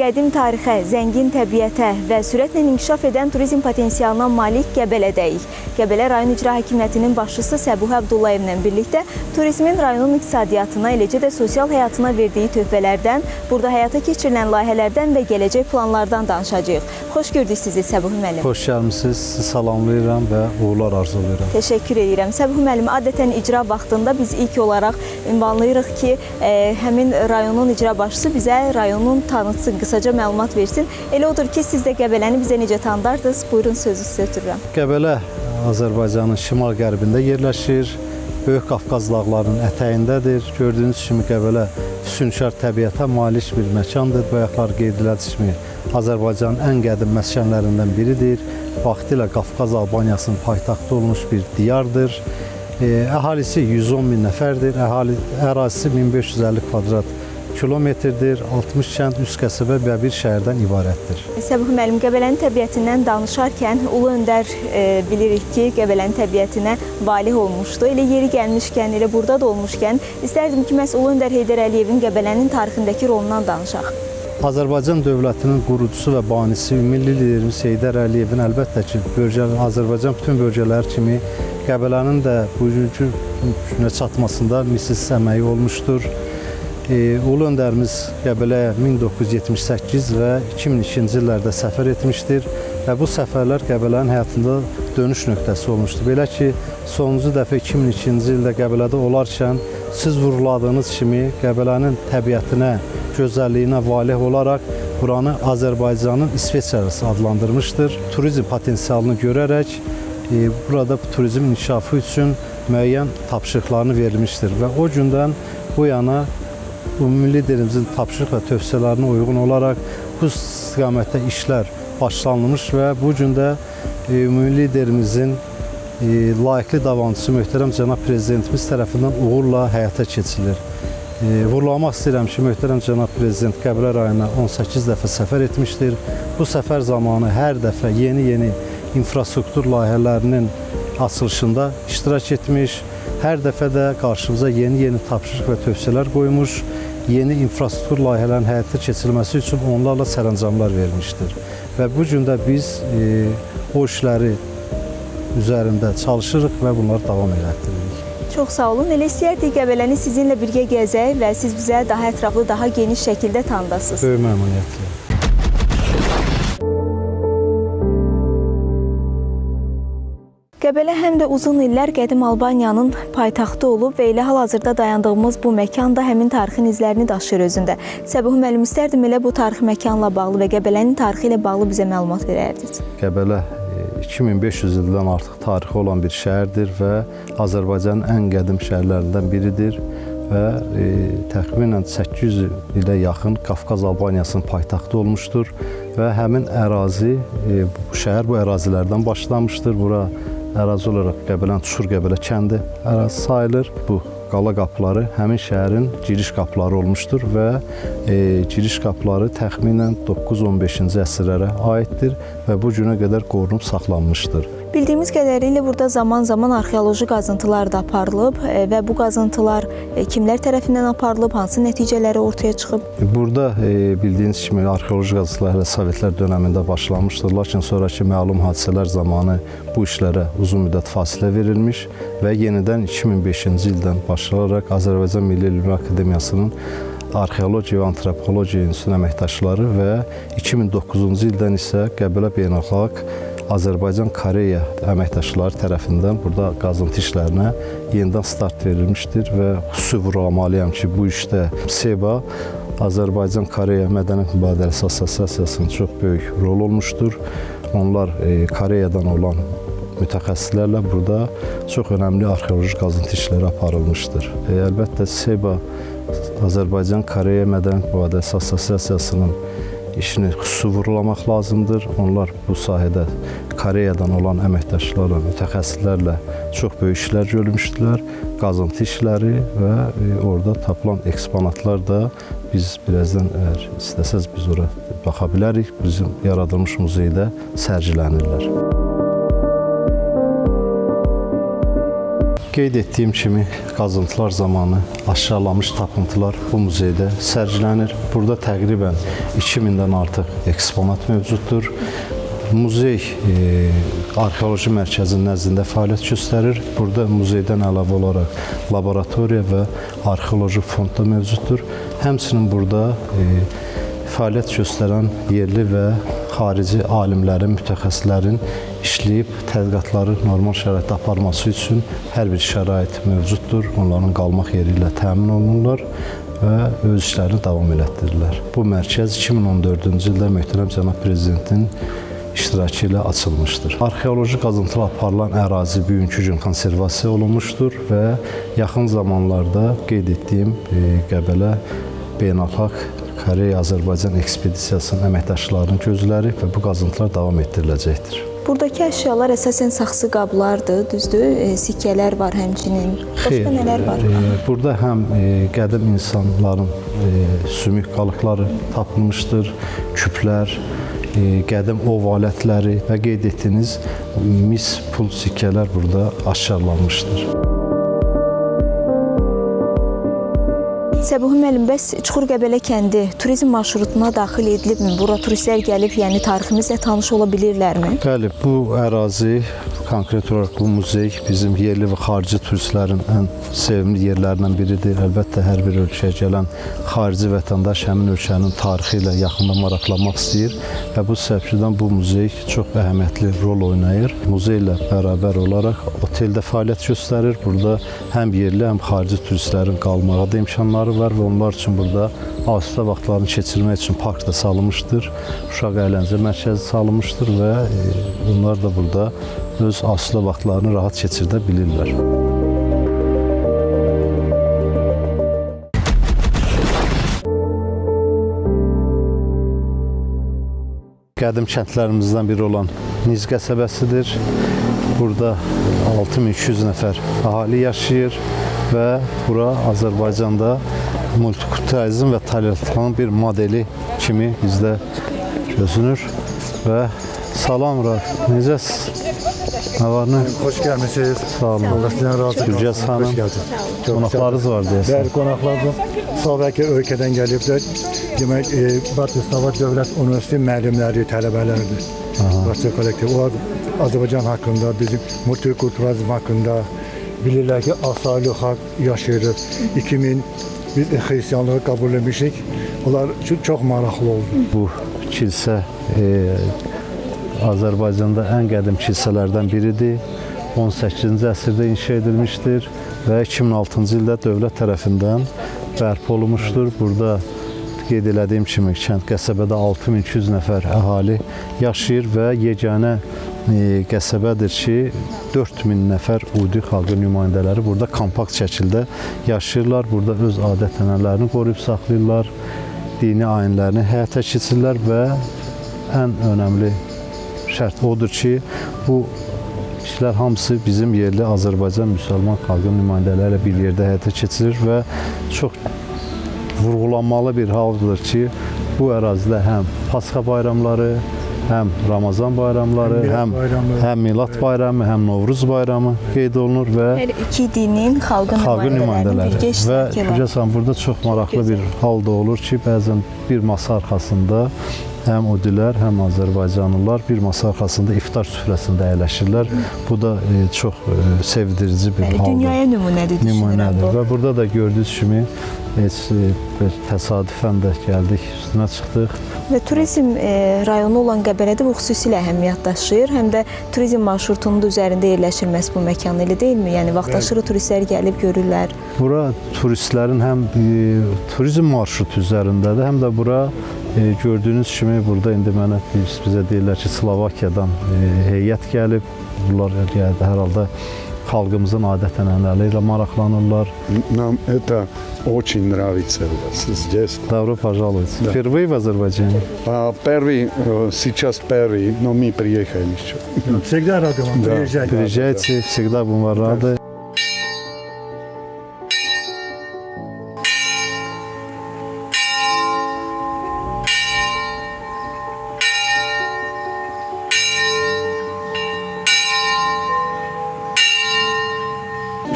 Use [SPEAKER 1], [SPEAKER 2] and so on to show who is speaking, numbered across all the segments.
[SPEAKER 1] qədim tarixə, zəngin təbiətə və sürətlə inkişaf edən turizm potensialına malik Qəbələdəyik. Qəbələ rayon icra hakimiyyətinin başçısı Səbuhi Abdullayevlə birlikdə turizmin rayonun iqtisadiyyatına, eləcə də sosial həyatına verdiyi töhfələrdən, burada həyata keçirilən layihələrdən və gələcək planlardan danışacağıq. Xoş gördük sizi Səbuhi müəllim.
[SPEAKER 2] Xoş gəlmisiniz, sizi salamlayıram və uğurlar arzulayıram.
[SPEAKER 1] Təşəkkür edirəm. Səbuhi müəllim, adətən icra vaxtında biz ilk olaraq ünvanlayırıq ki, həmin rayonun icra başçısı bizə rayonun tanıtsın, qısaca məlumat versin. Elə odur ki, siz də Qəbələni bizə necə tanıdardınız? Buyurun, sözü sizə ötürürəm.
[SPEAKER 2] Qəbələ Azərbaycanın şimal-qərbində yerləşir. Böyük Qafqaz dağlarının ətəyindədir. Gördüyünüz kimi Qəbələ füsunkar təbiətə malik bir məkandır. Bayaqlar qeyd elədiyi kimi Azərbaycanın ən qədim məskənlərindən biridir. Vaxtilə Qafqaz Albaniyasının paytaxtı olmuş bir diyardır. Əhalisi 110 min nəfərdir. Ərazisi 1550 kvadrat kilometrdir, 60 kənd, 100 qəsəbə və bir şəhərdən ibarətdir.
[SPEAKER 1] Səbuhi müəllim, Qəbələnin təbiətindən danışarkən Ulu Öndər bilirik ki, Qəbələnin təbiətinə valih olmuşdu. Elə yeri gəlmişkən, elə burada da olmuşkən, istərdim ki, məhz Ulu Öndər Heydər Əliyevin Qəbələnin tarixindəki rolundan danışaq.
[SPEAKER 2] Azərbaycan dövlətinin qurucusu və banisi milli liderimiz Heydər Əliyevin əlbəttə ki, Azərbaycan bütün bölgələri kimi Qəbələnin də bugünkü günə çatmasında misilsiz əməyi olmuşdur. Ulu Öndərimiz Qəbələyə 1978 və 2002-ci illərdə səfər etmişdir və bu səfərlər Qəbələnin həyatında dönüş nöqtəsi olmuşdur. Belə ki, sonuncu dəfə 2002-ci ildə Qəbələdə olarkən siz vurguladığınız kimi Qəbələnin təbiətinə, gözəlliyinə valih olaraq buranı Azərbaycanın İsveçrəsi adlandırmışdır. Turizm potensialını görərək burada turizm inkişafı üçün müəyyən tapşırıqlarını verilmişdir və o gündən bu yana ümumi liderimizin tapşırıq və tövsiyələrinə uyğun olaraq bu istiqamətdə işlər başlanılmış və bu gün də ümumi liderimizin layiqli davamçısı möhtərəm cənab prezidentimiz tərəfindən uğurla həyata keçirilir. Vurğulamaq istəyirəm ki, möhtərəm cənab prezident Qəbələ rayonuna 18 dəfə səfər etmişdir. Bu səfər zamanı hər dəfə yeni infrastruktur layihələrinin açılışında iştirak etmiş, hər dəfə də qarşımıza yeni tapşırıq və tövsiyələr qoymuş, yeni infrastruktur layihələrinin həyata keçirilməsi üçün onlarla sərəncamlar vermişdir. Və bu gün də biz o işləri üzərində çalışırıq və bunları davam elətdiririk.
[SPEAKER 1] Çox sağ olun. Elə istəyərdik Qəbələni sizinlə birgə gəzək və siz bizə daha ətraflı, daha geniş şəkildə tanıdasınız.
[SPEAKER 2] Böyük məmnuniyyətlə.
[SPEAKER 1] Qəbələ həm də uzun illər qədim Albaniyanın paytaxtı olub və elə hal-hazırda dayandığımız bu məkan da həmin tarixin izlərini daşıyır özündə. Səbuhi müəllim, istərdim elə bu tarixi məkanla bağlı və Qəbələnin tarixi ilə bağlı bizə məlumat verərdiniz.
[SPEAKER 2] Qəbələ 2500 ildən artıq tarixi olan bir şəhərdir və Azərbaycanın ən qədim şəhərlərindən biridir və təxminən 800 ilə yaxın Qafqaz Albaniyasının paytaxtı olmuşdur və həmin ərazi, bu şəhər bu ərazilərdən başlamışdır. Bura ərazi olaraq Qəbələnin Çuxur Qəbələ kəndi ərazisi sayılır. Bu qala qapıları həmin şəhərin giriş qapıları olmuşdur və giriş qapıları təxminən 9-15-ci əsrlərə aiddir və bu günə qədər qorunub saxlanmışdır.
[SPEAKER 1] Bildiyimiz qədərilə burada zaman-zaman arxeoloji qazıntılar da aparılıb və bu qazıntılar kimlər tərəfindən aparılıb, hansı nəticələri ortaya çıxıb?
[SPEAKER 2] Burada bildiyiniz kimi arxeoloji qazıntılar hələ Sovetlər dönəmində başlanmışdır, lakin sonraki məlum hadisələr zamanı bu işlərə uzun müddət fasilə verilmiş və yenidən 2005-ci ildən başlayaraq Azərbaycan Milli Elmlər Akademiyasının Arxeologiya və Antropologiya İnstitutunun əməkdaşları və 2009-cu ildən isə Qəbələ Beynəlxalq Azərbaycan Koreya əməkdaşları tərəfindən burada qazıntı işlərinə yenidən start verilmişdir və xüsusi vurğulamalıyam ki, bu işdə SEBA Azərbaycan Koreya Mədəniyyət Mübadiləsi Assosiasiyasının çox böyük rol olmuşdur. Onlar Koreyadan olan mütəxəssislərlə burada çox önəmli arxeoloji qazıntı işləri aparılmışdır. Əlbəttə SEBA Azərbaycan Koreya Mədəniyyət Mübadiləsi Assosiasiyasının işini xüsusi vurğulamaq lazımdır. Onlar bu sahədə Koreyadan olan əməkdaşlarla, mütəxəssislərlə çox böyük işlər görmüşdülər. Qazıntı işləri və orada tapılan eksponatlar da biz birazdan əgər istəsəz biz ora baxa bilərik. Bizim yaradılmış muzeydə sərgilənirlər. Qeyd etdiyim kimi qazıntılar zamanı aşkarlanmış tapıntılar bu muzeydə sərgilənir. Burada təqribən 2000-dən artıq eksponat mövcuddur. Muzey arxeoloji mərkəzinin nəzdində fəaliyyət göstərir. Burada muzeydən əlavə olaraq laboratoriya və arxeoloji fond da mövcuddur. Həmçinin burada fəaliyyət göstərən yerli və xarici alimlərin, mütəxəssislərin işləyib tədqiqatları normal şəraitdə aparması üçün hər bir şərait mövcuddur. Onların qalmaq yeri ilə təmin olunurlar və öz işlərini davam elətdirirlər. Bu mərkəz 2014-cü ildə möhtərəm cənab prezidentin iştirakı ilə açılmışdır. Arxeoloji qazıntılar aparılan ərazi bugünkü gün konservasiya olunmuşdur və yaxın zamanlarda qeyd etdiyim Qəbələ Beynəlxalq Koreya Azərbaycan ekspedisiyasının əməkdaşlarının gözləri və bu qazıntılar davam etdiriləcəkdir.
[SPEAKER 1] Buradakı əşyalar əsasən saxsı qablardır, düzdür? Sikkələr var həmçinin. Başqa nələr var?
[SPEAKER 2] Burada həm qədim insanların sümük qalıqları tapılmışdır, küplər, qədim ov alətləri və qeyd etdiyiniz mis pul sikkələr burada aşkarlanmışdır.
[SPEAKER 1] Səbuhi müəllim, bəs Çuxur-Qəbələ kəndi turizm marşrutuna daxil edilibmi? Bura turistlər gəlib, yəni tariximizlə tanış ola bilirlərmi?
[SPEAKER 2] Bəli, bu ərazi, konkret olaraq bu muzey bizim yerli və xarici turistlərin ən sevimli yerlərindən biridir. Əlbəttə, hər bir ölkəyə gələn xarici vətəndaş həmin ölkənin tarixi ilə yaxından maraqlanmaq istəyir və bu səbəbdən bu muzey çox əhəmiyyətli rol oynayır. Muzey ilə bərabər olaraq oteldə fəaliyyət göstərir. Burada həm yerli, həm xarici turistlərin qalmağa da imkanları var və onlar üçün burada asudə vaxtlarını keçirmək üçün park da salınmışdır. Uşaq əyləncə mərkəzi salınmışdır və onlar da burada öz asudə vaxtlarını rahat keçirdə bilirlər. Qədim kəndlərimizdən biri olan Niz qəsəbəsidir. Burada 6200 nəfər əhali yaşayır və bura Azərbaycanda multikulturalizm və tolerantlığın bir modeli kimi bizdə gözünür və salam Raf, necəsiz? Nə var nə?
[SPEAKER 3] Hoş gelmişsiniz.
[SPEAKER 2] Sağ olun.
[SPEAKER 3] Allah sizden razı olsun.
[SPEAKER 2] Gülcəz xanım,
[SPEAKER 3] Hoş geldiniz.
[SPEAKER 2] qonaqlarınız var deyəsən.
[SPEAKER 3] Değerli konaklarımız Slovakya ülkeden gelipler. Demek Batı Savad Devlet Üniversitesi müəllimləri, tələbələrdir. Batı kolektif. O Azərbaycan hakkında, bizim multikulturalizm hakkında bilirler ki asali halk yaşayır. 2000 biz Hristiyanlığı kabul etmişik. Onlar çok maraqlı oldu.
[SPEAKER 2] Bu kilsə Azərbaycanda ən qədim kilsələrdən biridir. 18-ci əsrdə inşa edilmişdir və 2006-cı ildə dövlət tərəfindən bərpa olunmuşdur. Burada qeyd elədiyim kimi kənd qəsəbədə 6200 nəfər əhali yaşayır və yeganə qəsəbədir ki 4000 nəfər udi xalqı nümayəndələri burada kompakt şəkildə yaşayırlar. Burada öz adət-ənənələrini qoruyub saxlayırlar, dini ayinlərini həyata keçirirlər və ən önəmli şərt odur ki, bu işlər hamısı bizim yerli Azərbaycan müsəlman xalqının nümayəndələri ilə bir yerdə həyata keçirilir və çox vurğulanmalı bir haldır ki, bu ərazidə həm Pasxa bayramları, həm Ramazan bayramları, həm Milad bayramı, həm Novruz bayramı qeyd olunur və
[SPEAKER 1] Hər iki dinin xalqın nümayəndələri birgə iştirak edir.
[SPEAKER 2] Gülcəz, burada çox maraqlı bir hal da olur ki, bəzən bir masa arxasında həm udilər, həm Azərbaycanlılar bir masa arxasında iftar süfrəsində əyləşirlər. Bu da çox sevindirici bir haldır.
[SPEAKER 1] Dünyaya nümunədir düşünürəm bu.
[SPEAKER 2] Və burada da gördüyünüz kimi heç təsadüfən də gəldik, üstünə çıxdıq.
[SPEAKER 1] Və turizm rayonu olan Qəbələdə bu xüsusilə əhəmiyyət daşıyır. Həm də turizm marşrutunun da üzərində yerləşilməsi bu məkan elə deyilmi? Yəni vaxtaşırı turistlər gəlib görürlər.
[SPEAKER 2] Bura turistlərin həm turizm marşrutu üzərindədir, həm də bura gördüyünüz kimi burada indi mənə bizə deyirlər ki, Slovakiyadan heyət gəlib. Bunlar hər halda xalqımızın adət-ənənələri ilə maraqlanırlar.
[SPEAKER 4] Нам это очень нравится у вас здесь.
[SPEAKER 2] Добро пожаловать. Впервые в Азербайджане?
[SPEAKER 4] Сейчас первый, но мы приехали еще.
[SPEAKER 3] Всегда рады вам.
[SPEAKER 4] Да.
[SPEAKER 3] Приезжайте.
[SPEAKER 2] Приезжайте, всегда будем рады.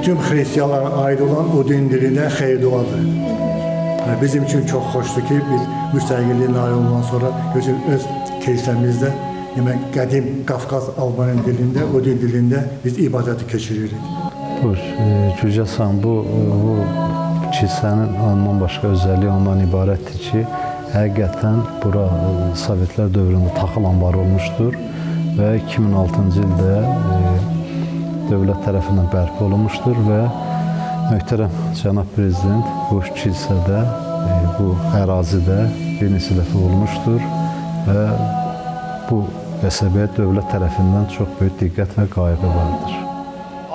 [SPEAKER 3] Tüm Hristiyanlara ait olan o din dilinden hayır duadır. Yani bizim için çok hoştu ki biz müstəqilliyin nail ondan sonra öz kilisemizde demek kadim Kafkas Alman dilinde, o din dilinde biz ibadeti keçiririk.
[SPEAKER 2] Bu Cücesan bu kilsənin ondan başqa özəlliyi ondan ibarətdir ki, həqiqətən bura Sovetlər dövründə taxıl anbarı olmuşdur və 2006-cı ildə dövlət tərəfindən bərpa olunmuşdur və möhtərəm cənab prezident bu kilsədə, bu ərazidə bir neçə dəfə olmuşdur və bu qəsəbəyə dövlət tərəfindən çox böyük diqqət və qayğı vardır.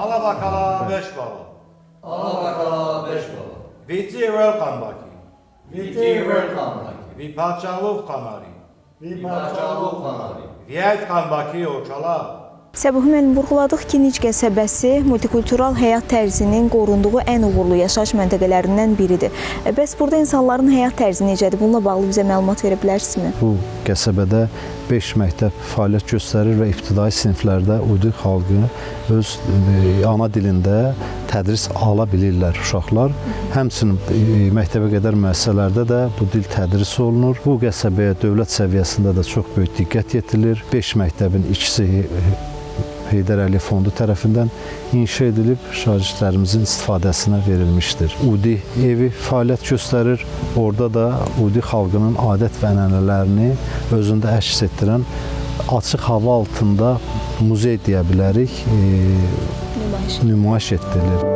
[SPEAKER 5] Ala bakala 5 baba.
[SPEAKER 6] Ala bakala 5 baba.
[SPEAKER 5] Viti welcome baki.
[SPEAKER 6] Viti welcome baki.
[SPEAKER 5] Vi parçalık kanari.
[SPEAKER 6] Vi parçalı kanari.
[SPEAKER 5] Viyet kan baki oçala.
[SPEAKER 1] Səbuhi müəllim, vurğuladıq ki, Nic qəsəbəsi multikultural həyat tərzinin qorunduğu ən uğurlu yaşayış məntəqələrindən biridir. Bəs burada insanların həyat tərzi necədir? Bununla bağlı bizə məlumat verə bilərsinizmi?
[SPEAKER 2] Bu qəsəbədə 5 məktəb fəaliyyət göstərir və ibtidai siniflərdə Udi xalqı öz ana dilində tədris ala bilirlər uşaqlar. Həmçinin məktəbə qədər müəssisələrdə də bu dil tədris olunur. Bu qəsəbəyə dövlət səviyyəsində də çox böyük diqqət yetirilir. 5 məktəbin ikisi Heydər Əliyev Fondu tərəfindən inşa edilib şagirdlərimizin istifadəsinə verilmişdir. Udi evi fəaliyyət göstərir. Orada da Udi xalqının adət və ənənələrini özündə əks etdirən açıq hava altında muzey deyə bilərik, nümayiş etdirilir.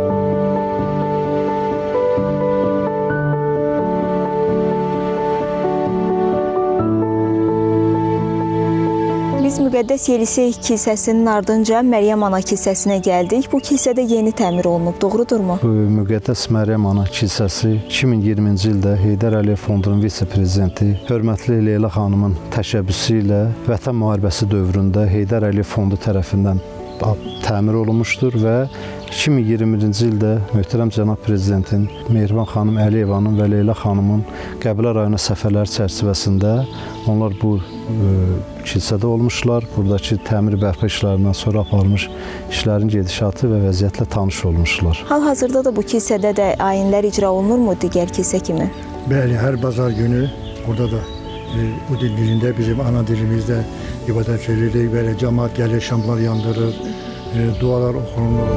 [SPEAKER 1] Biz Müqəddəs Yelisey kilsəsinin ardınca Məryəm Ana kilsəsinə gəldik. Bu kilsədə yeni təmir olunub, doğrudurmu?
[SPEAKER 2] Bu Müqəddəs Məryəm Ana kilsəsi 2020-ci ildə Heydər Əliyev Fondunun vitse-prezidenti hörmətli Leyla xanımın təşəbbüsü ilə Vətən müharibəsi dövründə Heydər Əliyev Fondu tərəfindən təmir olunmuşdur və 2021-ci ildə möhtərəm cənab prezidentin Mehriban xanım Əliyevanın və Leyla xanımın Qəbələ rayona səfərləri çərçivəsində onlar bu kilsədə olmuşlar. Buradakı təmir bərpa işlərindən sonra aparılmış işlərin gedişatı və vəziyyətlə tanış olmuşlar.
[SPEAKER 1] Hal-hazırda da bu kilsədə də ayinlər icra olunurmu digər kilsə kimi?
[SPEAKER 3] Bəli, hər bazar günü burada da o dilində bizim ana dilimizdə ibadət edirik. Belə cəmaət gəlir, şamlar yandırır, dualar oxunur.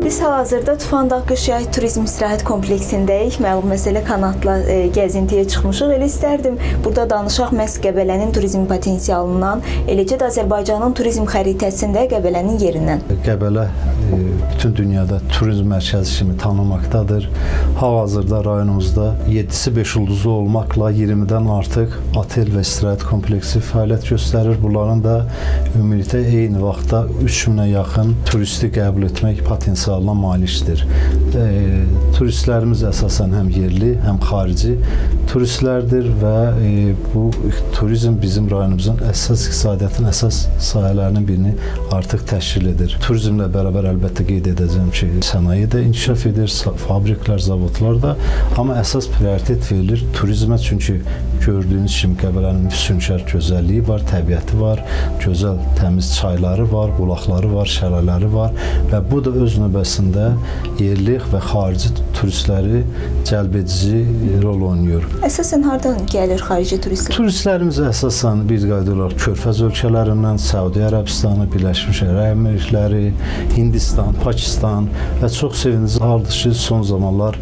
[SPEAKER 1] Biz hal-hazırda Tufan Qış Yay Turizm İstirahət kompleksindəyik. Məlum məsələ kanatla gəzintiyə çıxmışıq. Elə istərdim burada danışaq məhz Qəbələnin turizm potensialından, eləcə də Azərbaycanın turizm xəritəsində Qəbələnin yerindən.
[SPEAKER 2] Qəbələ bütün dünyada turizm mərkəzi kimi tanınmaqdadır. Hal-hazırda rayonumuzda 7-si 5 ulduzlu olmaqla 20-dən artıq otel və istirahət kompleksi fəaliyyət göstərir. Bunların da ümumilikdə eyni vaxtda 3000-ə yaxın turisti qəbul etmək potensialına malikdir. Turistlərimiz əsasən həm yerli, həm xarici turistlərdir və bu turizm bizim rayonumuzun əsas iqtisadiyyatın əsas sahələrinin birini artıq təşkil edir. Turizmlə bərabər əlbəttə qeyd edəcəm ki, sənaye də inkişaf edir, fabriklər, zavodlar da, amma əsas prioritet verilir turizmə, çünki gördüyünüz kimi Qəbələnin füsunkar gözəlliyi var, təbiəti var, gözəl təmiz çayları var, bulaqları var, şəlaləri var və bu da öz növbəsində yerli və xarici turistləri cəlb edici rol oynayır.
[SPEAKER 1] Əsasən hardan gəlir xarici turistlər?
[SPEAKER 2] Turistlərimiz əsasən bir qayda olaraq Körfəz ölkələrindən, Səudi Ərəbistanı, Birləşmiş Ərəb Əmirlikləri, Hindistan, Pakistan və çox sevindirici haldır ki, son zamanlar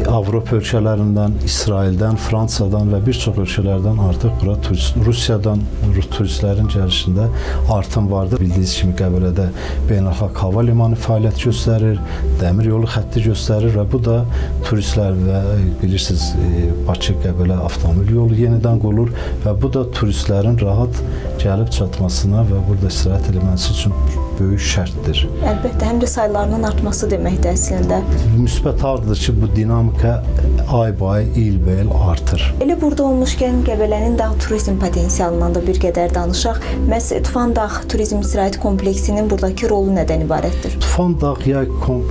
[SPEAKER 2] Avropa ölkələrindən, İsraildən, Fransadan və bir çox ölkələrdən artıq bura Rusiyadan turistlərin gəlişində artım vardır. Bildiyiniz kimi Qəbələdə beynəlxalq hava limanı fəaliyyət göstərir, dəmir yolu xətti göstərir və bu da turistlər və bilirsiniz Bakı-Qəbələ avtomobil yolu yenidən qurulur və bu da turistlərin rahat gəlib çatmasına və burada istirahət etməsi üçün böyük şərtdir.
[SPEAKER 1] Əlbəttə, həm də saylarının artması deməkdir əslində.
[SPEAKER 2] Müsbət haldır ki, bu dinamika ay-bay, il-il artır.
[SPEAKER 1] Elə burada olmuşkən Qəbələnin dağ turizm potensialından da bir qədər danışaq. Məhz Tufan dağ turizm istirahət kompleksinin buradakı rolu nədən ibarətdir?
[SPEAKER 2] Tufan dağ yay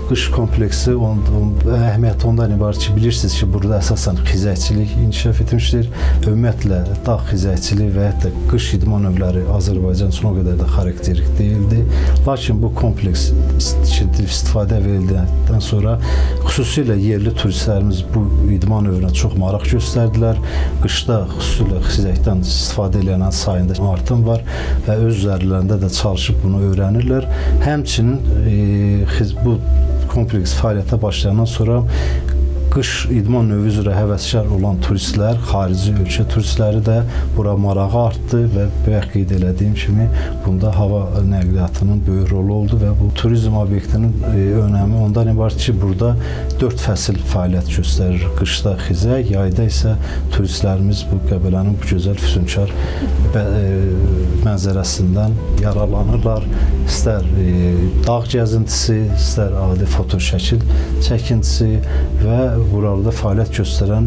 [SPEAKER 2] qış kompleksi əhəmiyyəti ondan ibarət ki, bilirsiniz ki, burada əsasən xizəkçilik inkişaf etmişdir. Ümumiyyətlə, dağ xizəkçiliyi və hətta qış idman növləri Azərbaycan üçün o qədər də xarakterik deyildi. Lakin bu kompleks istifadə verildikdən sonra xüsusilə yerli turistlərimiz bu idman növünə çox maraq göstərdilər. Qışda xüsusilə xizəkdən istifadə edilən sayında artım var və öz üzərlərində də çalışıb bunu öyrənirlər. Həmçinin bu kompleks fəaliyyətə başlayandan sonra qış idman növü üzrə həvəskar olan turistlər, xarici ölkə turistləri də bura marağı artdı və bayaq qeyd elədiyim kimi bunda hava nəqliyyatının böyük rolu oldu və bu turizm obyektinin önəmi ondan ibarət ki, burada 4 fəsil fəaliyyət göstərir. Qışda xizək, yayda isə turistlərimiz bu Qəbələnin bu gözəl füsunkar mənzərəsindən yararlanırlar. İstər dağ gəzintisi, istər adi fotoşəkil çəkintisi və burada fəaliyyət göstərən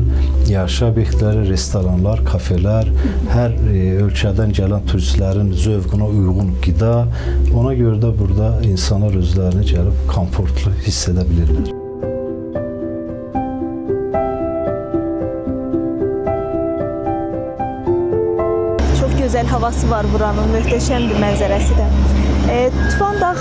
[SPEAKER 2] yaşayış obyektləri, restoranlar, kafelər, hər ölkədən gələn turistlərin zövqünə uyğun qida, ona görə də burada insanlar özlərini gəlib komfortlu hiss edə bilirlər.
[SPEAKER 1] Çox gözəl havası var buranın, möhtəşəm bir mənzərəsi də. Tufan dağ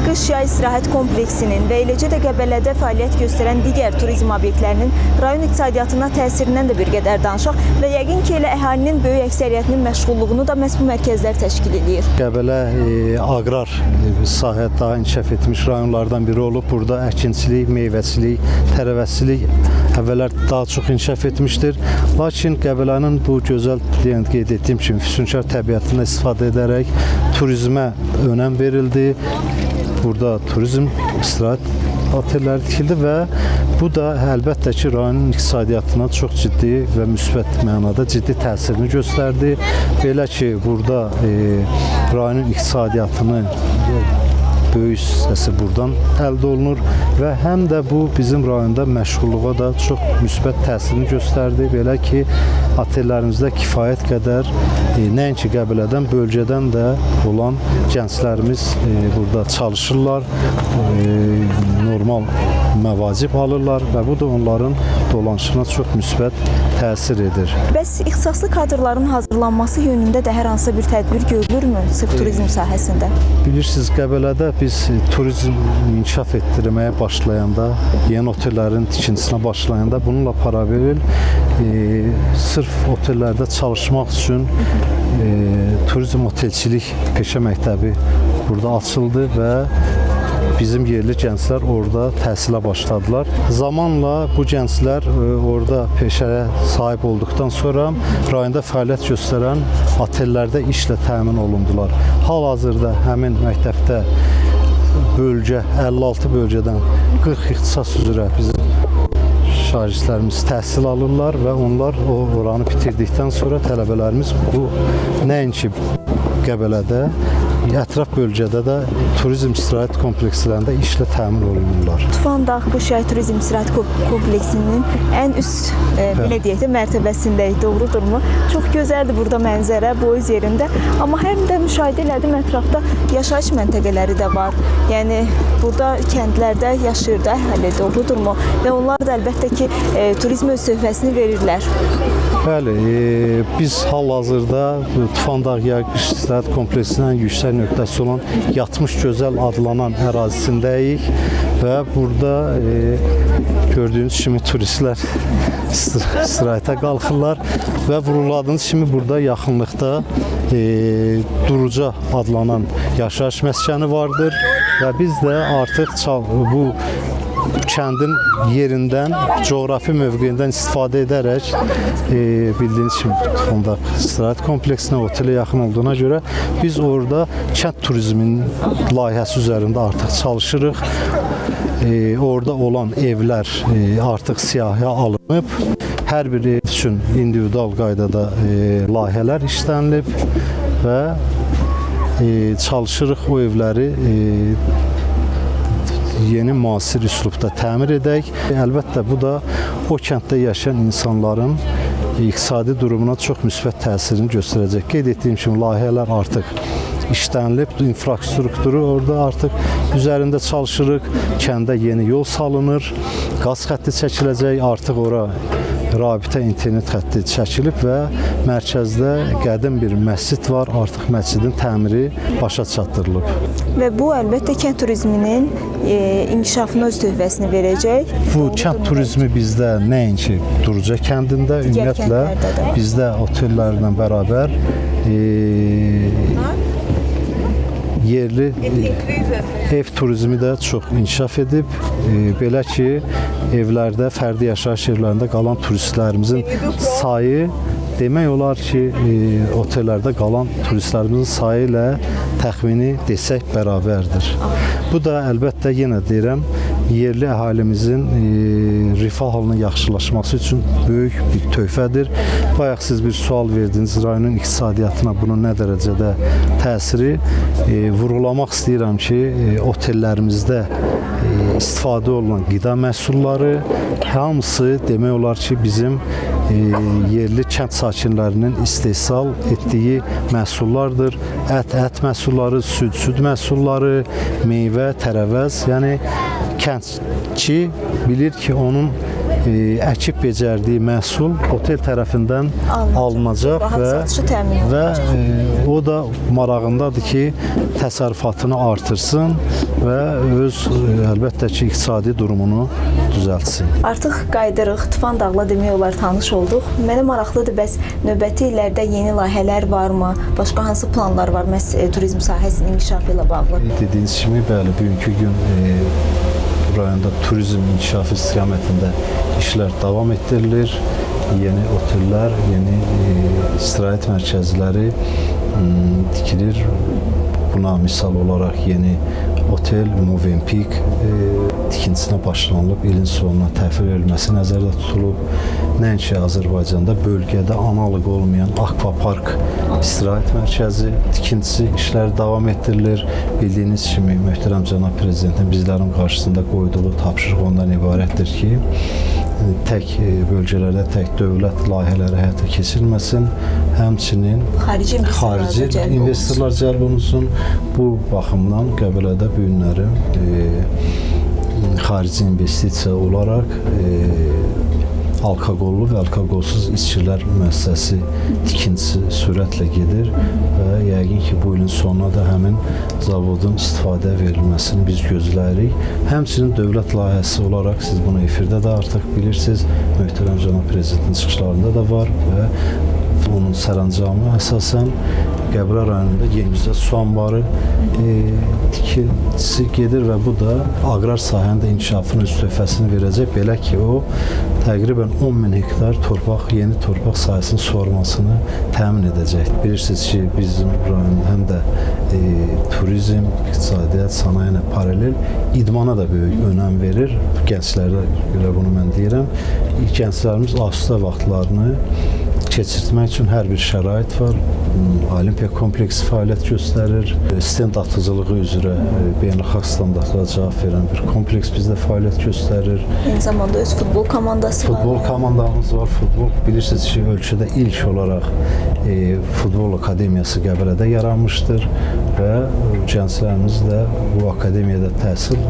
[SPEAKER 1] qış yay istirahət kompleksinin və eləcə də Qəbələdə fəaliyyət göstərən digər turizm obyektlərinin rayon iqtisadiyyatına təsirindən də bir qədər danışaq və yəqin ki, elə əhalinin böyük əksəriyyətinin məşğulluğunu da məhz bu mərkəzlər təşkil edir.
[SPEAKER 2] Qəbələ aqrar sahət daha inkişaf etmiş rayonlardan biri olub. Burada əkinçilik, meyvəçilik, tərəvəzçilik əvvəllər daha çox inkişaf etmişdir. Lakin Qəbələnin bu gözəl qeyd etdiyim kimi füsunkar təbiətindən istifadə edərək turizmə önəm verildi. Burada turizm istirahət otelləri tikildi və bu da əlbəttə ki, rayonun iqtisadiyyatına çox ciddi və müsbət mənada ciddi təsirini göstərdi. Belə ki, burada rayonun iqtisadiyyatını böyük hissəsi buradan əldə olunur və həm də bu bizim rayonda məşğulluğa da çox müsbət təsirini göstərdi. Belə ki, otellərimizdə kifayət qədər nəinki Qəbələdən, bölgədən də olan gənclərimiz burada çalışırlar, normal məvacib alırlar və bu da onların dolanışına çox müsbət təsir edir.
[SPEAKER 1] Bəs ixtisaslı kadrların hazırlanması yönündə də hər hansısa bir tədbir görülürmü sırf turizm sahəsində?
[SPEAKER 2] Bilirsiniz, Qəbələdə biz turizm inkişaf etdirməyə başlayanda, yeni otellərin tikintisinə başlayanda bununla paralel sırf otellərdə çalışmaq üçün turizm otelçilik peşə məktəbi burada açıldı və bizim yerli gənclər orada təhsilə başladılar. Zamanla bu gənclər orada peşəyə sahib olduqdan sonra rayonda fəaliyyət göstərən otellərdə işlə təmin olundular. Hal-hazırda həmin məktəbdə bölgə, 56 bölgədən 40 ixtisas üzrə bizim şagirdlərimiz təhsil alırlar və onlar oranı bitirdikdən sonra tələbələrimiz bu nəinki Qəbələdə, ətraf bölgədə də turizm istirahət komplekslərində işlə təmin olunurlar.
[SPEAKER 1] Tufan dağ qış yay turizm istirahət kompleksinin ən üst belə deyək də mərtəbəsindəyik, doğrudurmu? Çox gözəldir burada mənzərə bu öz yerində, amma həm də müşahidə elədim ətrafda yaşayış məntəqələri də var. Yəni burada kəndlərdə yaşayır da əhali, doğrudurmu? Və onlar da əlbəttə ki, turizm öz töhfəsini verirlər.
[SPEAKER 2] Bəli, biz hal-hazırda Tufan dağ yay qış istirahət kompleksinin yüksək nöqtəsi olan Yatmış Gözəl adlanan ərazisindəyik və burada gördüyünüz kimi turistlər istirahətə qalxırlar və vurguladığınız kimi burada yaxınlıqda Duruca adlanan yaşayış məskəni vardır və biz də artıq bu kəndin yerindən, coğrafi mövqeyindən istifadə edərək bildiyiniz kimi Tufan dağ istirahət kompleksinə, otelə yaxın olduğuna görə biz orada kənd turizminin layihəsi üzərində artıq çalışırıq. Orada olan evlər artıq siyahıya alınıb. Hər bir ev üçün individual qaydada layihələr işlənilib və çalışırıq o evləri yeni müasir üslubda təmir edək. Əlbəttə bu da o kənddə yaşayan insanların iqtisadi durumuna çox müsbət təsirini göstərəcək. Qeyd etdiyim kimi layihələr artıq işlənilib, infrastrukturu orada artıq üzərində çalışırıq. Kəndə yeni yol salınır, qaz xətti çəkiləcək, artıq ora rabitə internet xətti çəkilib və mərkəzdə qədim bir məscid var. Artıq məscidin təmiri başa çatdırılıb.
[SPEAKER 1] Və bu əlbəttə kənd turizminin inkişafına öz töhfəsini verəcək.
[SPEAKER 2] Bu kənd turizmi bizdə nəinki Duruca kəndində, ümumiyyətlə
[SPEAKER 1] kəndlərdə də.
[SPEAKER 2] bizdə otellərlə bərabər yerli ev turizmi də çox inkişaf edib. Belə ki, evlərdə, fərdi yaşayış evlərində qalan turistlərimizin sayı demək olar ki, otellərdə qalan turistlərimizin sayı ilə təxmini desək bərabərdir. Bu da əlbəttə yenə deyirəm, yerli əhalimizin rifah halının yaxşılaşması üçün böyük bir töhfədir. Bayaq siz bir sual verdiniz, rayonun iqtisadiyyatına bunun nə dərəcədə təsiri. Vurğulamaq istəyirəm ki, otellərimizdə istifadə olunan qida məhsulları hamısı demək olar ki, bizim yerli kənd sakinlərinin istehsal etdiyi məhsullardır. Ət məhsulları, süd məhsulları, meyvə, tərəvəz. Yəni kəndçi bilir ki, onun əkib becərdiyi məhsul otel tərəfindən alınacaq və o da marağındadır ki, təsərrüfatını artırsın və öz əlbəttə ki, iqtisadi durumunu düzəltsin.
[SPEAKER 1] Artıq qayıdırıq, Tufan dağla demək olar tanış olduq. Mənə maraqlıdır, bəs növbəti illərdə yeni layihələr varmı? Başqa hansı planlar var turizm sahəsinin inkişafı ilə bağlı?
[SPEAKER 2] Dediyiniz kimi, bəli, bugünkü gün rayonda turizm inkişafı istiqamətində işlər davam etdirilir. Yeni otellər, yeni istirahət mərkəzləri tikilir. Buna misal olaraq yeni otel Movenpick tikintisinə başlanılıb, ilin sonuna təhvil verilməsi nəzərdə tutulub. Nəinki Azərbaycanda bölgədə analoq olmayan Akvapark istirahət mərkəzi tikintisi işləri davam etdirilir. Bildiyiniz kimi möhtərəm cənab prezidentin bizlərin qarşısında qoyduğu tapşırıq ondan ibarətdir ki, tək bölgələrdə tək dövlət layihələri həyata keçirilməsin, həmçinin xarici investorlar cəlb olunsun. Bu baxımdan Qəbələdə bu günləri xarici investisiya olaraq alkoqollu və alkoqolsuz içkilər müəssisəsi tikintisi sürətlə gedir və yəqin ki, bu ilin sonuna da həmin zavodun istifadəyə verilməsini biz gözləyirik. Həmçinin dövlət layihəsi olaraq siz bunu efirdə də artıq bilirsiniz, möhtərəm cənab prezidentin çıxışlarında da var və onun sərəncamı əsasən Qəbələ rayonunda Yengizə su anbarı tikintisi gedir və bu da aqrar sahənin də inkişafının öz töhfəsini verəcək. Belə ki, o təqribən 10.000 hektar torpaq, yeni torpaq sahəsinin suvarılmasını təmin edəcək. Bilirsiniz ki, bizim rayon həm də turizm, iqtisadiyyat, sənaye ilə paralel idmana da böyük önəm verir. Gənclərə görə bunu mən deyirəm. Gənclərimiz asudə vaxtlarını keçirtmək üçün hər bir şərait var. Olimpiya kompleksi fəaliyyət göstərir. Stend atıcılığı üzrə beynəlxalq standartlara cavab verən bir kompleks bizdə fəaliyyət göstərir.
[SPEAKER 1] Eyni zamanda öz futbol komandası var.
[SPEAKER 2] Futbol komandamız var. Futbol bilirsiniz ki, ölkədə ilk olaraq futbol akademiyası Qəbələdə yaranmışdır və gənclərimiz də bu akademiyada təhsil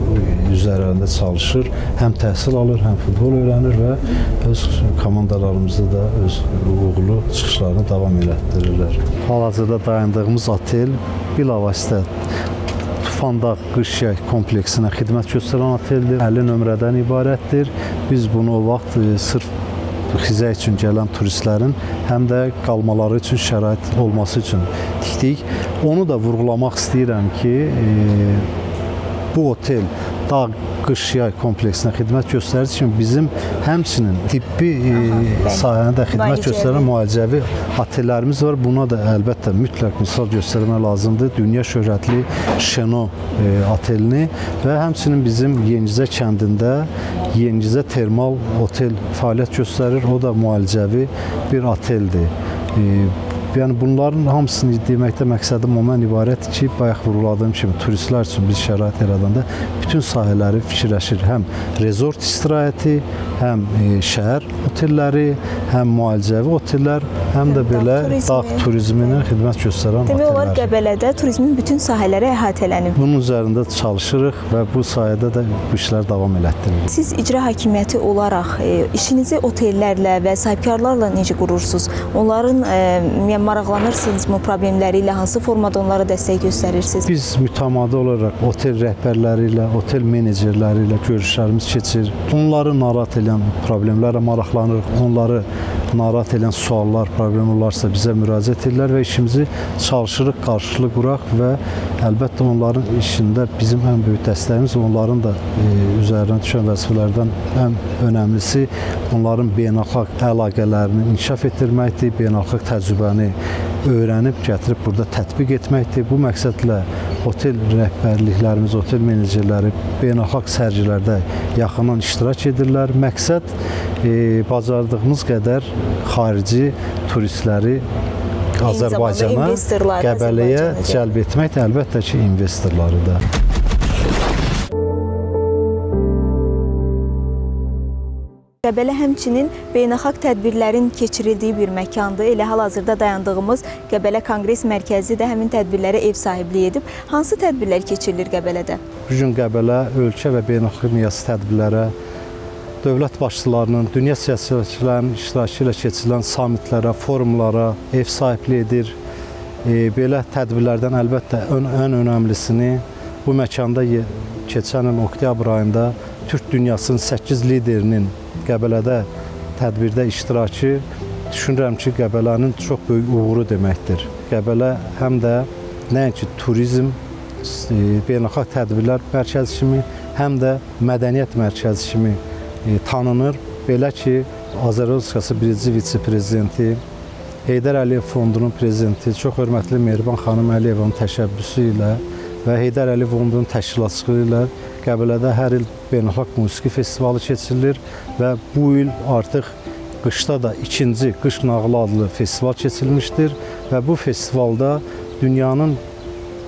[SPEAKER 2] üzərində çalışır. Həm təhsil alır, həm futbol öyrənir və öz komandalarımızda da öz uğurlu çıxışlarını davam elətdirirlər. Hal-hazırda dayandığımız otel bilavasitə Tufandağ qış-yay kompleksinə xidmət göstərən oteldir. 50 nömrədən ibarətdir. Biz bunu o vaxt sırf xizə üçün gələn turistlərin həm də qalmaları üçün şərait olması üçün tikdik. Onu da vurğulamaq istəyirəm ki, bu otel dağ qış-yay kompleksinə xidmət göstərir ki, bizim həmçinin tibbi sahəndə xidmət göstərən müalicəvi otellərimiz var. Buna da əlbəttə mütləq misal göstərmək lazımdır. Dünya şöhrətli Şeno otelini və həmçinin bizim Yengizə kəndində Yengizə termal otel fəaliyyət göstərir. O da müalicəvi bir oteldir. Yəni bunların hamısını deməkdə məqsədim ondan ibarətdir ki, bayaq vurguladığım kimi turistlər üçün biz şərait yaradanda bütün sahələri fikirləşir. Həm rezort istirahəti, həm şəhər otelləri, həm müalicəvi otellər, həm də belə dağ turizminə xidmət göstərən
[SPEAKER 1] Demək olar
[SPEAKER 2] otellər.
[SPEAKER 1] Qəbələdə turizmin bütün sahələri əhatələnib.
[SPEAKER 2] Bunun üzərində çalışırıq və bu sayədə də bu işlər davam elətdiririk.
[SPEAKER 1] Siz icra hakimiyyəti olaraq işinizi otellərlə və sahibkarlarla necə qurursunuz? Onların maraqlanırsınızmı problemləri ilə, hansı formada onlara dəstək göstərirsiniz?
[SPEAKER 2] Biz mütəmadi olaraq otel rəhbərləri ilə, otel menecerləri ilə görüşlərimiz keçir. Onları narahat edən problemlərlə maraqlanırıq. Onları narahat edən suallar, problem olarsa bizə müraciət edirlər və işimizi çalışırıq, qarşılıqlı quraq və əlbəttə onların işində bizim ən böyük dəstəyimiz onların da üzərinə düşən vəzifələrdən ən önəmlisi onların beynəlxalq əlaqələrini inkişaf etdirməkdir, beynəlxalq təcrübəni öyrənib gətirib burada tətbiq etməkdir. Bu məqsədlə otel rəhbərliklərimiz, otel menecerləri beynəlxalq sərgilərdə yaxından iştirak edirlər. Məqsəd bacardığımız qədər xarici turistləri Azərbaycana, Qəbələyə cəlb etmək, əlbəttə ki, investorları da.
[SPEAKER 1] Qəbələ həmçinin beynəlxalq tədbirlərin keçirildiyi bir məkandır. Elə hal-hazırda dayandığımız Qəbələ Konqres Mərkəzi də həmin tədbirlərə ev sahibliyi edib. Hansı tədbirlər keçirilir Qəbələdə?
[SPEAKER 2] Bu gün Qəbələ ölkə və beynəlxalq miqyaslı tədbirlərə, dövlət başçılarının, dünya siyasətçilərinin iştirakı ilə keçirilən sammitlərə, forumlara ev sahibliyi edir. Belə tədbirlərdən əlbəttə ən önəmlisini bu məkanda keçən il oktyabr ayında Türk dünyasının 8 liderinin Qəbələdə tədbirdə iştirakı düşünürəm ki, Qəbələnin çox böyük uğuru deməkdir. Qəbələ həm də nəinki turizm, beynəlxalq tədbirlər mərkəzi kimi, həm də mədəniyyət mərkəzi kimi tanınır. Belə ki, Azərbaycan Respublikası birinci vitse-prezidenti, Heydər Əliyev Fondunun prezidenti, çox hörmətli Mehriban xanım Əliyevin təşəbbüsü ilə və Heydər Əliyev Fondunun təşkilatçılığı ilə Qəbələdə hər il beynəlxalq musiqi festivalı keçirilir və bu il artıq qışda da ikinci Qış Nağılı adlı festival keçirilmişdir və bu festivalda dünyanın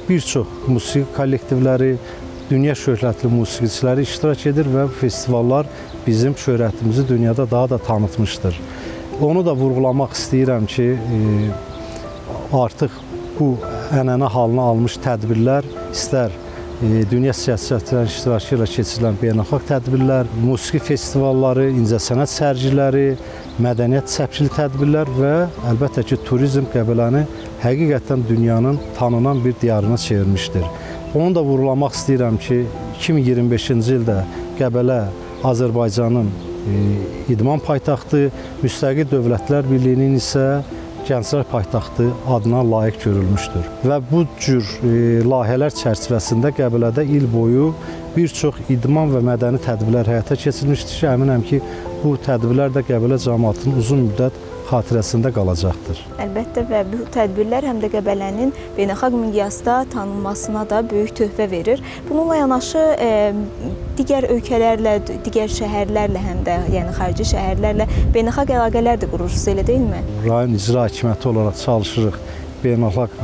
[SPEAKER 2] bir çox musiqi kollektivləri, dünya şöhrətli musiqiçiləri iştirak edir və bu festivallar bizim şöhrətimizi dünyada daha da tanıtmışdır. Onu da vurğulamaq istəyirəm ki, artıq bu ənənə halını almış tədbirlər, istər dünya siyasətçilərinin iştirakı ilə keçirilən beynəlxalq tədbirlər, musiqi festivalları, incəsənət sərgiləri, mədəniyyət səpkili tədbirlər və əlbəttə ki, turizm Qəbələni həqiqətən dünyanın tanınan bir diyarına çevirmişdir. Onu da vurğulamaq istəyirəm ki, 2025-ci ildə Qəbələ Azərbaycanın idman paytaxtı, Müstəqil Dövlətlər Birliyinin isə Gənclər paytaxtı adına layiq görülmüşdür. Və bu cür layihələr çərçivəsində Qəbələdə il boyu bir çox idman və mədəni tədbirlər həyata keçirilmişdir ki, əminəm ki, bu tədbirlər də Qəbələ cəmiyyətinin uzun müddət xatirəsində qalacaqdır.
[SPEAKER 1] Əlbəttə və bu tədbirlər həm də Qəbələnin beynəlxalq miqyasda tanınmasına da böyük töhfə verir. Bununla yanaşı digər ölkələrlə, digər şəhərlərlə həm də, yəni xarici şəhərlərlə beynəlxalq əlaqələr də qurursunuz, elə deyilmi?
[SPEAKER 2] Rayon icra hakimiyyəti olaraq çalışırıq. Beynəlxalq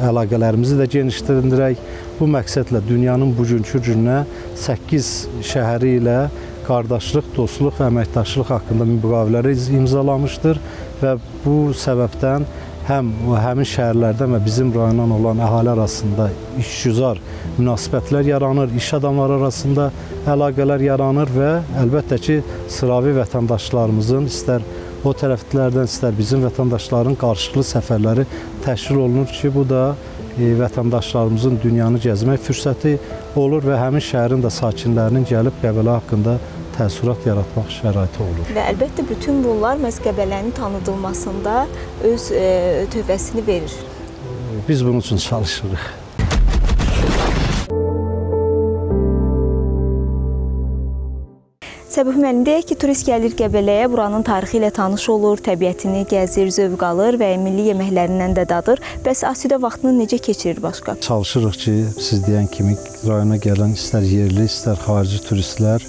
[SPEAKER 2] əlaqələrimizi də genişləndirək. Bu məqsədlə dünyanın bugünkü gününə 8 şəhəri ilə qardaşlıq, dostluq və əməkdaşlıq haqqında müqavilələr imzalamışdır və bu səbəbdən həm həmin şəhərlərdən və bizim rayondan olan əhali arasında işgüzar münasibətlər yaranır, iş adamları arasında əlaqələr yaranır və əlbəttə ki, sıravi vətəndaşlarımızın istər o tərəflərdən, istər bizim vətəndaşların qarşılıqlı səfərləri təşkil olunur ki, bu da vətəndaşlarımızın dünyanı gəzmək fürsəti olur və həmin şəhərin də sakinlərinin gəlib Qəbələ haqqında təəssürat yaratmaq şəraiti olur.
[SPEAKER 1] Və əlbəttə bütün bunlar məhz Qəbələnin tanıdılmasında öz töhfəsini verir.
[SPEAKER 2] Biz bunun üçün çalışırıq.
[SPEAKER 1] Səbuh müəllim, deyək ki, turist gəlir Qəbələyə, buranın tarixi ilə tanış olur, təbiətini gəzir, zövq alır və milli yeməklərindən də dadır. Bəs asudə vaxtını necə keçirir başqa?
[SPEAKER 2] Çalışırıq ki, siz deyən kimi rayona gələn istər yerli, istər xarici turistlər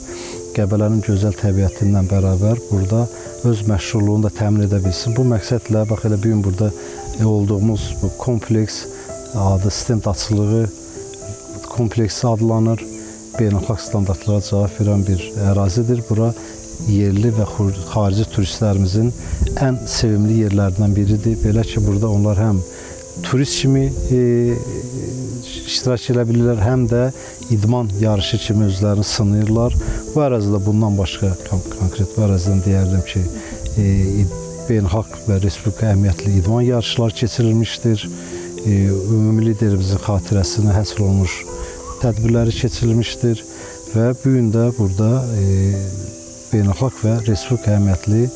[SPEAKER 2] Qəbələnin gözəl təbiətindən bərabər burada öz məşhurluğunu da təmin edə bilsin. Bu məqsədlə bax elə bu gün burada olduğumuz bu kompleks adı stend açılığı kompleksi adlanır. Beynəlxalq standartlara cavab verən bir ərazidir. Bura yerli və xarici turistlərimizin ən sevimli yerlərindən biridir. Belə ki, burada onlar həm turist kimi iştirak edə bilirlər, həm də idman yarışı kimi özlərini sınayırlar. Bu ərazidə bundan başqa, konkret bu ərazidən deyərdim ki, beynəlxalq və respublika əhəmiyyətli idman yarışları keçirilmişdir. Ümumi liderimizin xatirəsinə həsr olunmuş tədbirləri keçirilmişdir və bu gün də burada beynəlxalq və respublika əhəmiyyətli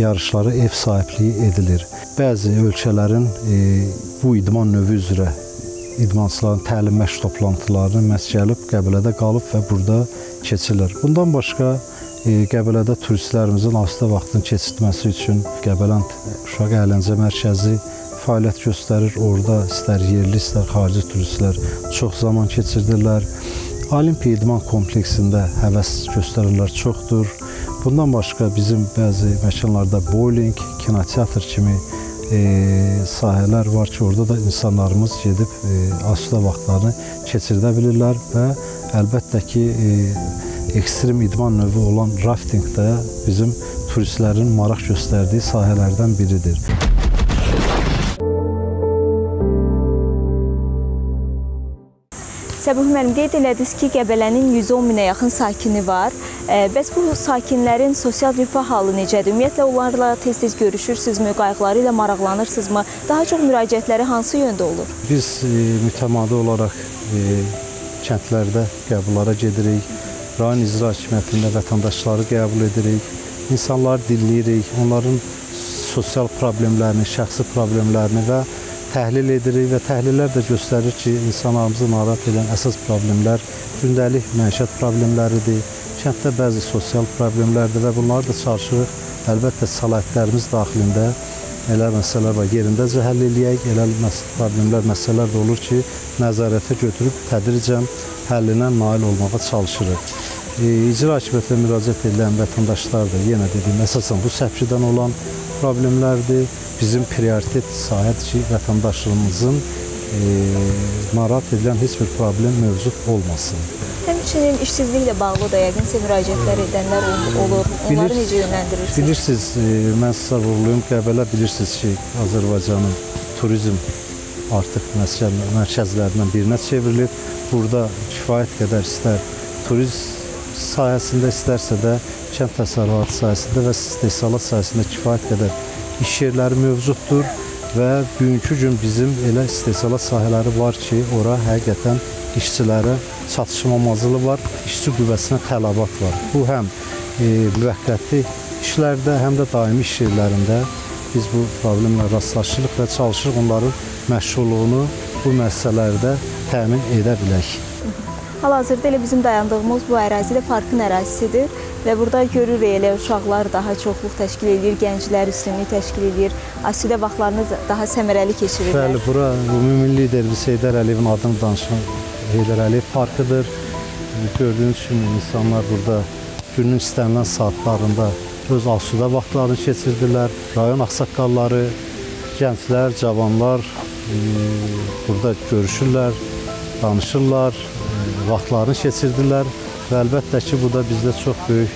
[SPEAKER 2] yarışları ev sahibliyi edilir. Bəzi ölkələrin bu idman növü üzrə idmançıların təlim məşq toplantılarını məhz gəlib Qəbələdə qalıb və burada keçirilir. Bundan başqa Qəbələdə turistlərimizin asudə vaxtın keçirtməsi üçün Qəbələn Uşaq Əyləncə Mərkəzi fəaliyyət göstərir. Orada istər yerli, istər xarici turistlər çox zaman keçirdirlər. Olimpiya İdman kompleksində həvəs göstərirlər çoxdur. Bundan başqa bizim bəzi məkanlarda bowling, kinoteatr kimi sahələr var ki, orada da insanlarımız gedib asudə vaxtlarını keçirdə bilirlər və əlbəttə ki, ekstrem idman növü olan rafting də bizim turistlərin maraq göstərdiyi sahələrdən biridir.
[SPEAKER 1] Səbuh müəllim, qeyd elədiniz ki, Qəbələnin 110 minə yaxın sakini var. Bəs bu sakinlərin sosial rifah halı necədir? Ümumiyyətlə, onlarla tez-tez görüşürsünüzmü, qayğıları ilə maraqlanırsınızmı? Daha çox müraciətləri hansı yöndə olur?
[SPEAKER 2] Biz mütəmadi olaraq kəndlərdə qəbullara gedirik, rayon icra hakimiyyətində vətəndaşları qəbul edirik, insanları dinləyirik, onların sosial problemlərini, şəxsi problemlərini və təhlil edirik və təhlillər də göstərir ki, insanlarımızı narahat edən əsas problemlər gündəlik məişət problemləridir, kənddə bəzi sosial problemlərdir və bunları da çalışırıq. Əlbəttə, səlahiyyətlərimiz daxilində elə məsələlər var, yerindəcə həll eləyək, elə problemlər, məsələlər də olur ki, nəzarətə götürüb tədricən həllinə nail olmağa çalışırıq. İcra hakimiyyətinə müraciət edilən vətəndaşlar da yenə dediyim, əsasən bu səpkidən olan problemlərdir. Bizim prioritet sahədir ki, vətəndaşlarımızın narahat edilən heç bir problem mövcud olmasın.
[SPEAKER 1] Həmçinin işsizliklə bağlı da yəqinsə müraciətlər edənlər olur. Onları necə yönləndirirsiniz?
[SPEAKER 2] Bilirsiniz, mən sizə vurğulayım, Qəbələ bilirsiniz ki, Azərbaycanın turizm artıq mərkəzlərindən birinə çevrilib. Burada kifayət qədər istər turizm sahəsində, istərsə də kənd təsərrüfatı sahəsində və istehsalat sahəsində kifayət qədər iş yerləri mövcuddur və bugünkü gün bizim elə istehsalat sahələri var ki, ora həqiqətən işçilərə çatışmamazlığı var, işçi qüvvəsinə tələbat var. Bu həm müvəqqəti işlərdə, həm də daimi iş yerlərində biz bu problemlə rastlaşırıq və çalışırıq onların məşğulluğunu bu müəssisələrdə təmin edə bilək.
[SPEAKER 1] Hal-hazırda elə bizim dayandığımız bu ərazi də parkın ərazisidir və burada görürük elə uşaqlar daha çoxluq təşkil edir, gənclər üstünlük təşkil edir, asudə vaxtlarını daha səmərəli keçirirlər.
[SPEAKER 2] Bəli, bura ümumi liderimiz Heydər Əliyevin adını danışan Heydər Əliyev parkıdır. Gördüyünüz kimi insanlar burada günün istənilən saatlarında öz asudə vaxtlarını keçirdirlər. Rayon ağsaqqalları, gənclər, cavanlar burada görüşürlər, danışırlar, vaxtlarını keçirdirlər və əlbəttə ki, bu da bizdə çox böyük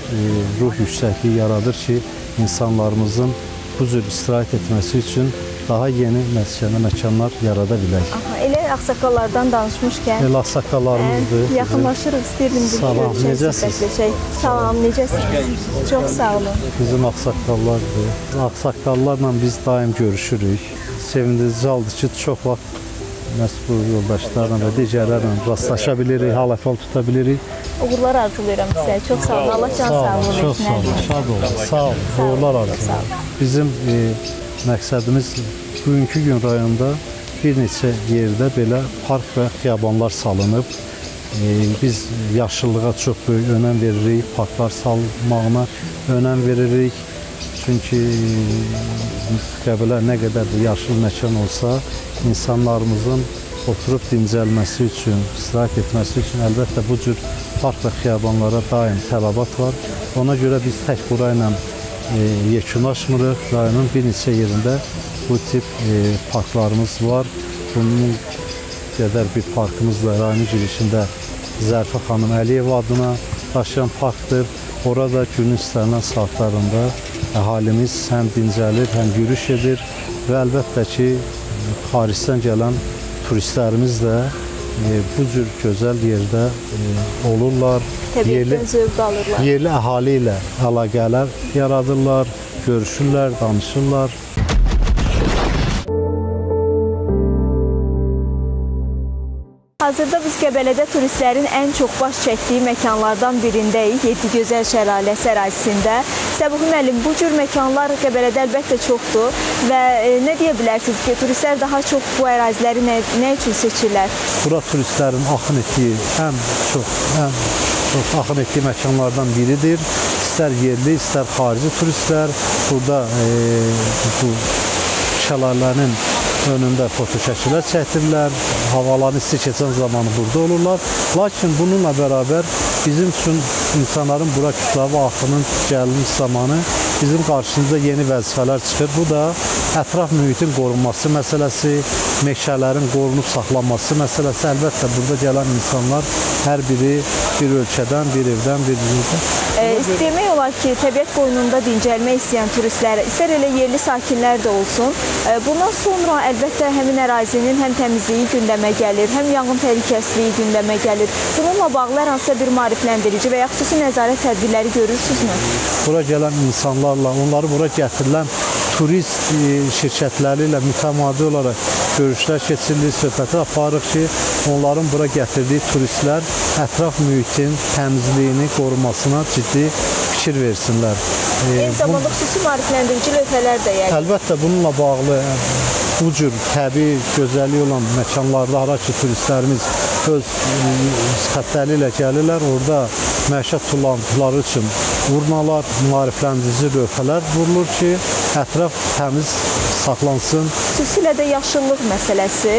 [SPEAKER 2] ruh yüksəkliyi yaradır ki, insanlarımızın bu cür istirahət etməsi üçün daha yeni məkanlar yarada bilək.
[SPEAKER 1] Elə ağsaqqallardan danışmışkən,
[SPEAKER 2] Elə ağsaqqallarımızdır.
[SPEAKER 1] yaxınlaşırıq, istəyirdim bir
[SPEAKER 2] Salam, necəsiniz?
[SPEAKER 1] Salam, necəsiniz? Çox sağ olun.
[SPEAKER 2] Bizim ağsaqqallardır. Ağsaqqallarla biz daim görüşürük. Sevindirici haldır ki, çox vaxt məhz bu yoldaşlarla və digərlərlə rastlaşa bilirik, hal-əhval tuta bilirik.
[SPEAKER 1] Uğurlar arzulayıram sizə. Çox sağ olun. Allah can sağlığı
[SPEAKER 2] Çox sağ olun, şad olun. Sağ olun, uğurlar arzulayıram. Bizim məqsədimiz bugünkü gün rayonda bir neçə yerdə belə park və xiyabanlar salınıb. Biz yaşıllığa çox böyük önəm veririk, parklar salmağına önəm veririk. Çünki Qəbələ nə qədər də yaşıl məkan olsa, insanlarımızın oturub dincəlməsi üçün, istirahət etməsi üçün əlbəttə bu cür park və xiyabanlara daim tələbat var. Ona görə biz tək burayla yekunlaşmırıq. Rayonun bir neçə yerində bu tip parklarımız var. Bunun qədər bir parkımız da rayonun girişində Zərfə xanım Əliyev adına daşıyan parkdır. Orada günün istənilən saatlarında əhalimiz həm dincəlir, həm yürüyüş edir və əlbəttə ki, xaricdən gələn turistlərimiz də bu cür gözəl yerdə olurlar.
[SPEAKER 1] Təbiətdən zövq alırlar.
[SPEAKER 2] Yerli əhali ilə əlaqələr yaradırlar, görüşürlər, danışırlar.
[SPEAKER 1] Hazırda biz Qəbələdə turistlərin ən çox baş çəkdiyi məkanlardan birindəyik. Yeddi Gözəl Şəlaləsi ərazisində. Səbuh müəllim, bu cür məkanlar Qəbələdə əlbəttə çoxdur və nə deyə bilərsiniz ki, turistlər daha çox bu əraziləri nə üçün seçirlər?
[SPEAKER 2] Bura turistlərin axın etdiyi ən çox axın etdiyi məkanlardan biridir. İstər yerli, istər xarici turistlər burada bu şəlalənin önündə foto şəkillər çəkdirirlər, havaların isti keçən zamanı burada olurlar. Lakin bununla bərabər bizim üçün insanların bura kütləvi axının gəlmiş zamanı bizim qarşımızda yeni vəzifələr çıxır. Bu da ətraf mühitin qorunması məsələsi, meşələrin qorunub saxlanması məsələsi. Əlbəttə burada gələn insanlar hər biri bir ölkədən, bir evdən, bir düzdən.
[SPEAKER 1] Demək olar ki, təbiət qoynunda dincəlmək istəyən turistlər, istər elə yerli sakinlər də olsun, bundan sonra əlbəttə həmin ərazinin həm təmizliyi gündəmə gəlir, həm yanğın təhlükəsizliyi gündəmə gəlir. Bununla bağlı hər hansısa bir maarifləndirici və ya xüsusi nəzarət tədbirləri görürsünüzmü?
[SPEAKER 2] Bura gələn insanlarla, onları bura gətirilən turist şirkətləri ilə mütəmadi olaraq görüşlər keçirilir, söhbətlər aparırıq ki, onların bura gətirdiyi turistlər ətraf mühitin təmizliyini qorumasına ciddi fikir versinlər.
[SPEAKER 1] Eyni zamanda xüsusi maarifləndirici lövhələr də yəni.
[SPEAKER 2] Əlbəttə bununla bağlı bu cür təbii gözəlliyi olan məkanlarda hara ki turistlərimiz öz xəttəli ilə gəlirlər, orada məişət tullantıları üçün urnalar, maarifləndirici lövhələr vurulur ki, ətraf təmiz saxlansın.
[SPEAKER 1] Xüsusilə də yaşıllıq məsələsi,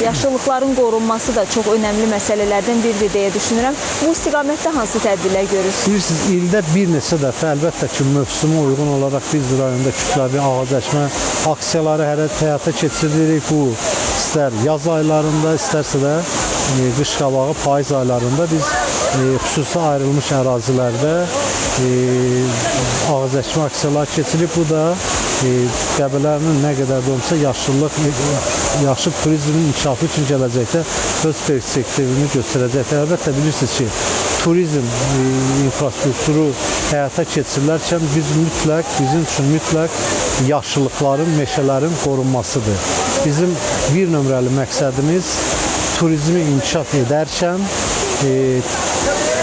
[SPEAKER 1] yaşıllıqların qorunması da çox önəmli məsələlərdən biridir deyə düşünürəm. Bu istiqamətdə hansı tədbirlər görürsünüz?
[SPEAKER 2] Bilirsiniz, ildə bir neçə dəfə əlbəttə ki, mövsümə uyğun olaraq biz rayonda kütləvi ağac əkmə aksiyaları həyata keçiririk. Bu istər yaz aylarında, istərsə də qış qabağı payız aylarında biz xüsusi ayrılmış ərazilərdə ağac əkmə aksiyaları keçirib. Bu da Qəbələnin nə qədər də olsa yaşıl turizmin inkişafı üçün gələcəkdə öz perspektivini göstərəcəkdir. Əlbəttə bilirsiniz ki, turizm infrastrukturu həyata keçirilərkən bizim üçün mütləq yaşıllıqların, meşələrin qorunmasıdır. Bizim bir nömrəli məqsədimiz turizmi inkişaf edərkən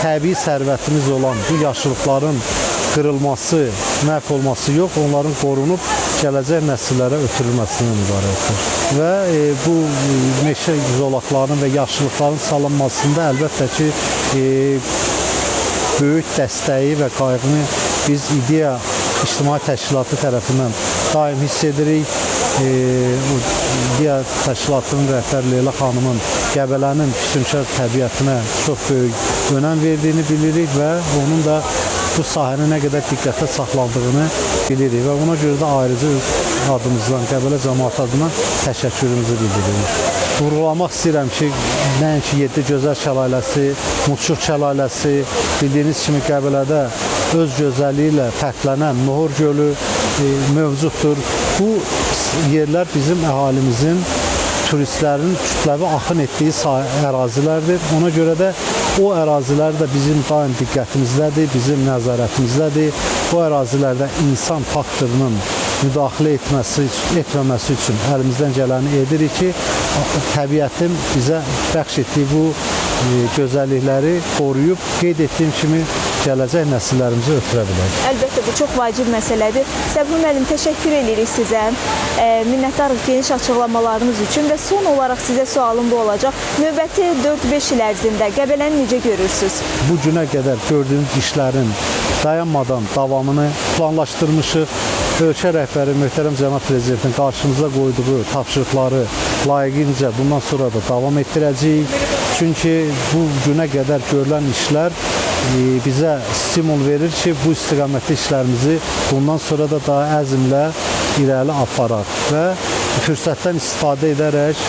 [SPEAKER 2] təbii sərvətimiz olan bu yaşıllıqların qırılması, məhv olması yox, onların qorunub gələcək nəsillərə ötürülməsindən ibarətdir. Və bu meşə zolaqlarının və yaşıllıqların salınmasında əlbəttə ki, böyük dəstəyi və qayğını biz İDEA İctimai Təşkilatı tərəfindən daim hiss edirik. İDEA Təşkilatının rəhbəri Leyla xanımın Qəbələnin füsunkar təbiətinə çox böyük önəm verdiyini bilirik və onun da bu sahəni nə qədər diqqətə saxlandığını bilirik və ona görə də ayrıca öz adımızdan, Qəbələ cəmaatı adından təşəkkürümüzü bildiririk. Vurğulamaq istəyirəm ki, nəinki Yeddi Gözəl Şəlaləsi, Mutçuq Şəlaləsi, bildiyiniz kimi Qəbələdə öz gözəlliyi ilə fərqlənən Nohur Gölü mövcuddur. Bu yerlər bizim əhalimizin, turistlərin kütləvi axın etdiyi ərazilərdir. Ona görə də o ərazilər də bizim daim diqqətimizdədir, bizim nəzarətimizdədir. Bu ərazilərdə insan faktorunun müdaxilə etməməsi üçün əlimizdən gələni edirik ki, təbiətin bizə bəxş etdiyi bu gözəllikləri qoruyub, qeyd etdiyim kimi gələcək nəsillərimizə ötürə bilək.
[SPEAKER 1] Əlbəttə, bu çox vacib məsələdir. Səbuh müəllim, təşəkkür edirik sizə. Minnətdarıq geniş açıqlamalarınız üçün və son olaraq sizə sualım bu olacaq. Növbəti 4-5 il ərzində Qəbələni necə görürsünüz?
[SPEAKER 2] Bu günə qədər gördüyünüz işlərin dayanmadan davamını planlaşdırmışıq. Ölkə rəhbəri möhtərəm cənab prezidentin qarşımıza qoyduğu tapşırıqları layiqincə bundan sonra da davam etdirəcəyik. Çünki bu günə qədər görülən işlər bizə stimul verir ki, bu istiqamətli işlərimizi bundan sonra da daha əzmlə irəli aparaq və fürsətdən istifadə edərək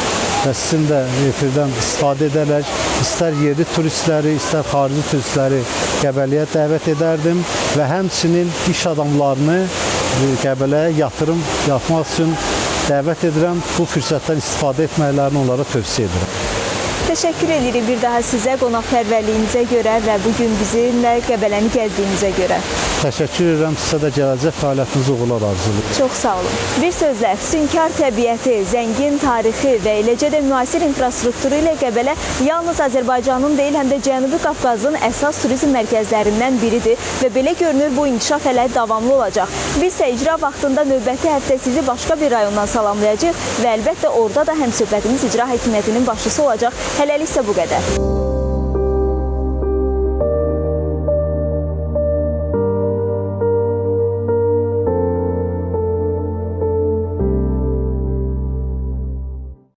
[SPEAKER 2] və sizin də efirdən istifadə edərək istər yerli turistləri, istər xarici turistləri Qəbələyə dəvət edərdim və həmçinin iş adamlarını Qəbələyə yatırım yapmaq üçün dəvət edirəm. Bu fürsətdən istifadə etməklərini onlara tövsiyə edirəm.
[SPEAKER 1] Təşəkkür edirik bir daha sizə qonaqpərvərliyinizə görə və bugün bizimlə Qəbələni gəzdiyinizə görə.
[SPEAKER 2] Təşəkkür edirəm sizə də gələcək fəaliyyətiniz uğurlar arzulayıram.
[SPEAKER 1] Çox sağ olun. Bir sözlə, füsunkar təbiəti, zəngin tarixi və eləcə də müasir infrastrukturu ilə Qəbələ yalnız Azərbaycanın deyil, həm də Cənubi Qafqazın əsas turizm mərkəzlərindən biridir və belə görünür bu inkişaf hələ davamlı olacaq. Biz isə icra vaxtında növbəti həftə sizi başqa bir rayondan salamlayacağıq və əlbəttə orada da həmsöhbətimiz icra hakimiyyətinin başçısı olacaq. Hələlik isə bu qədər.